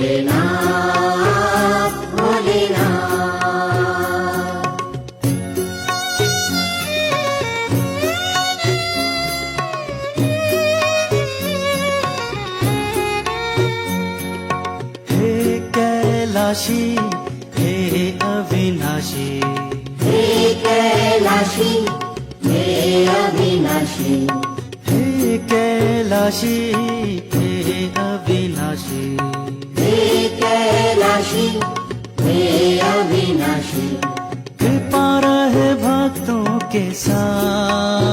भोलेनाथ भोलेनाथ। हे कैलाशी हे अविनाशी, हे कैलाशी हे अविनाशी, हे कैलाशी हे अविनाशी, हे कैलाशी हे अविनाशी। कृपा रहे भक्तों के साथ,